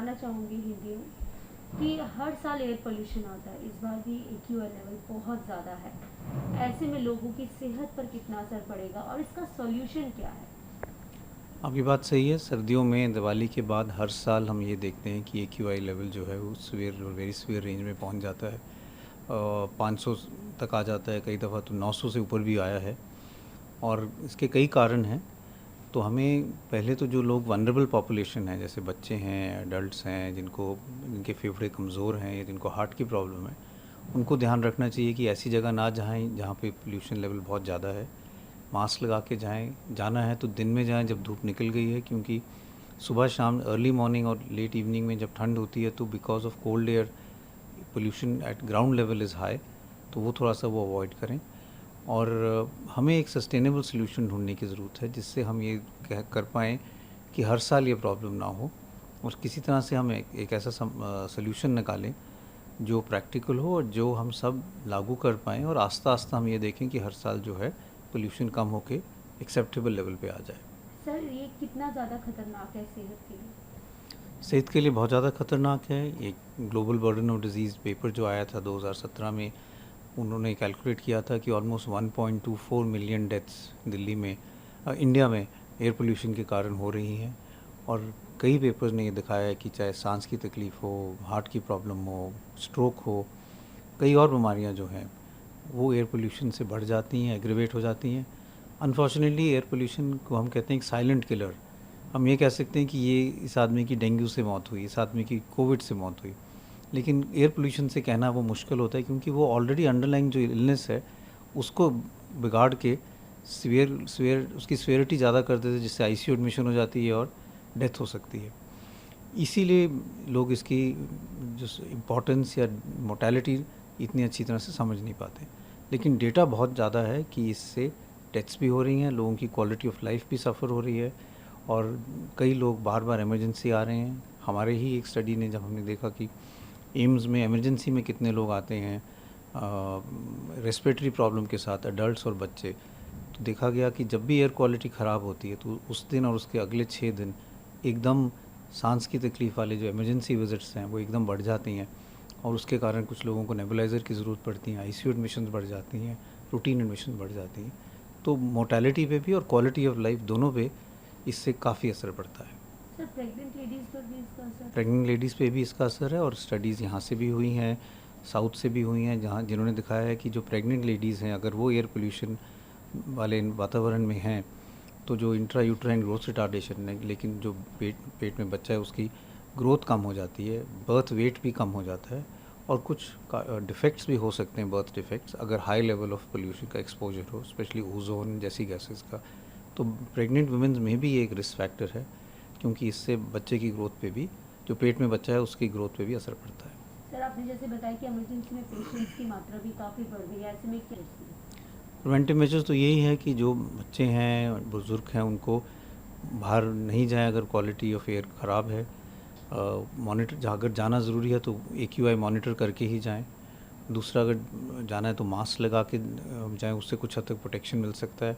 जानना चाहूँगी हिंदी में कि हर साल एयर पोल्यूशन आता है, इस बार भी एक्यूआई लेवल बहुत ज़्यादा है। ऐसे में लोगों की सेहत पर कितना असर पड़ेगा और इसका सॉल्यूशन क्या है? आपकी बात सही है। सर्दियों में दिवाली के बाद हर साल हम ये देखते हैं कि एक्यूआई लेवल जो है वो सीवियर और वेरी सीवियर रेंज में पहुंच जाता है। 500 तक आ जाता है, कई दफ़ा तो 900 से ऊपर भी आया है। और इसके कई कारण हैं। तो हमें पहले तो जो लोग वनरेबल पॉपुलेशन है, जैसे बच्चे हैं, एडल्ट्स हैं, जिनके फेफड़े कमज़ोर हैं या जिनको हार्ट की प्रॉब्लम है, उनको ध्यान रखना चाहिए कि ऐसी जगह ना जाएं जहाँ पे पोल्यूशन लेवल बहुत ज़्यादा है। मास्क लगा के जाएं, जाना है तो दिन में जाएं जब धूप निकल गई है, क्योंकि सुबह शाम अर्ली मॉर्निंग और लेट इवनिंग में जब ठंड होती है तो because of cold air pollution eight ground level is high, तो वो थोड़ा सा वो अवॉइड करें। और हमें एक सस्टेनेबल सोल्यूशन ढूंढने की ज़रूरत है जिससे हम ये कर पाएँ कि हर साल ये प्रॉब्लम ना हो, और किसी तरह से हम एक ऐसा सोल्यूशन निकालें जो प्रैक्टिकल हो और जो हम सब लागू कर पाएँ, और आस्ता आस्ता हम ये देखें कि हर साल जो है पोल्यूशन कम होके एक्सेप्टेबल लेवल पे आ जाए। सर, ये कितना ज़्यादा खतरनाक है सेहत के लिए? सेहत के लिए बहुत ज़्यादा ख़तरनाक है। एक global burden of disease paper जो आया था 2017 में, उन्होंने कैलकुलेट किया था कि ऑलमोस्ट 1.24 मिलियन डेथ्स दिल्ली में इंडिया में एयर पोल्यूशन के कारण हो रही हैं। और कई पेपर्स ने ये दिखाया है कि चाहे सांस की तकलीफ़ हो, हार्ट की प्रॉब्लम हो, स्ट्रोक हो, कई और बीमारियां जो हैं वो एयर पोल्यूशन से बढ़ जाती हैं, एग्रीवेट हो जाती हैं। अनफॉर्चुनेटली एयर पोल्यूशन को हम कहते हैं एक साइलेंट किलर। हम ये कह सकते हैं कि ये इस आदमी की डेंगू से मौत हुई, इस आदमी की कोविड से मौत हुई, लेकिन एयर पोल्यूशन से कहना वो मुश्किल होता है, क्योंकि वो ऑलरेडी अंडरलाइंग जो इलनेस है उसको बिगाड़ के सीवियर सीवियर उसकी सीवियरिटी ज़्यादा कर देते हैं, जिससे आईसीयू एडमिशन हो जाती है और डेथ हो सकती है। इसीलिए लोग इसकी जो इम्पोर्टेंस या मोर्टेलिटी इतनी अच्छी तरह से समझ नहीं पाते। लेकिन डेटा बहुत ज़्यादा है कि इससे डेथ्स भी हो रही हैं, लोगों की क्वालिटी ऑफ लाइफ भी सफ़र हो रही है, और कई लोग बार बार इमरजेंसी आ रहे हैं। हमारे ही एक स्टडी ने, जब हमने देखा कि एम्स में इमरजेंसी में कितने लोग आते हैं रेस्पिरेटरी प्रॉब्लम के साथ, एडल्ट्स और बच्चे, तो देखा गया कि जब भी एयर क्वालिटी ख़राब होती है तो उस दिन और उसके अगले 6 दिन एकदम सांस की तकलीफ़ वाले जो इमरजेंसी विज़िट्स हैं वो एकदम बढ़ जाती हैं, और उसके कारण कुछ लोगों को नेबुलाइज़र की ज़रूरत पड़ती है, आईसीयू एडमिशन्स बढ़ जाती हैं, रूटीन एडमिशन बढ़ जाती हैं। तो मोर्टेलिटी पे भी और क्वालिटी ऑफ लाइफ दोनों पे इससे काफ़ी असर पड़ता है। सर, प्रेग्नेंट लेडीज़ पर भी इसका असर? प्रेग्नेंट लेडीज़ पे भी इसका असर है, और स्टडीज़ यहाँ से भी हुई हैं, साउथ से भी हुई हैं, जहाँ जिन्होंने दिखाया है कि जो प्रेग्नेंट लेडीज़ हैं अगर वो एयर पोल्यूशन वाले वातावरण में हैं तो जो इंट्रा यूट्राइन ग्रोथ रिटार्डेशन है, लेकिन जो पेट पेट में बच्चा है उसकी ग्रोथ कम हो जाती है, बर्थ वेट भी कम हो जाता है, और कुछ डिफेक्ट्स भी हो सकते हैं, बर्थ डिफेक्ट्स, अगर हाई लेवल ऑफ पोल्यूशन का एक्सपोजर हो, स्पेशली ओजोन जैसी गैसेस का। तो प्रेग्नेंट वुमेन्स में भी ये एक रिस्क फैक्टर है, क्योंकि इससे बच्चे की ग्रोथ पे भी, जो पेट में बच्चा है उसकी ग्रोथ पे भी असर पड़ता है। सर, आपने जैसे बताया कि इमरजेंसी में पेशेंट्स की मात्रा भी काफ़ी बढ़ गई है, ऐसे में क्या? प्रिवेंटिव मेजर्स तो यही है कि जो बच्चे हैं, बुज़ुर्ग हैं, उनको बाहर नहीं जाएं अगर क्वालिटी ऑफ एयर ख़राब है। मॉनिटर, अगर जाना ज़रूरी है तो एक्यूआई मॉनिटर करके ही जाएं। दूसरा, अगर जाना है तो मास्क लगा के जाएं, उससे कुछ हद तक प्रोटेक्शन मिल सकता है।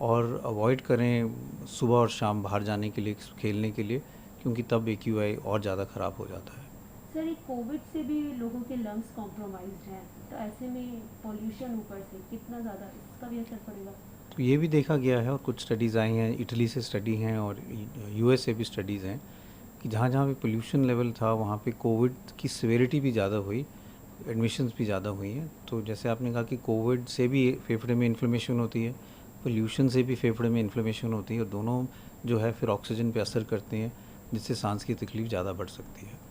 और अवॉइड करें सुबह और शाम बाहर जाने के लिए, खेलने के लिए, क्योंकि तब एक्यूआई और ज़्यादा ख़राब हो जाता है। सर, ये कोविड से भी लोगों के लंग्स कॉम्प्रोमाइज्ड हैं, तो ऐसे में पॉल्यूशन ऊपर से कितना ज़्यादा इसका भी असर पड़ेगा? तो ये भी देखा गया है, और कुछ स्टडीज़ आई हैं, इटली से स्टडी हैं और यूएस से भी स्टडीज़ हैं, कि जहाँ जहाँ पे पोल्यूशन लेवल था वहाँ पे कोविड की सिवियरिटी भी ज़्यादा हुई, एडमिशन्स भी ज़्यादा हुई हैं। तो जैसे आपने कहा कि कोविड से भी फेफड़े में इन्फ्लेमेशन होती है, पोल्यूशन से भी फेफड़े में इन्फ्लेमेशन होती है, और दोनों जो है फिर ऑक्सीजन पे असर करते हैं, जिससे सांस की तकलीफ़ ज़्यादा बढ़ सकती है।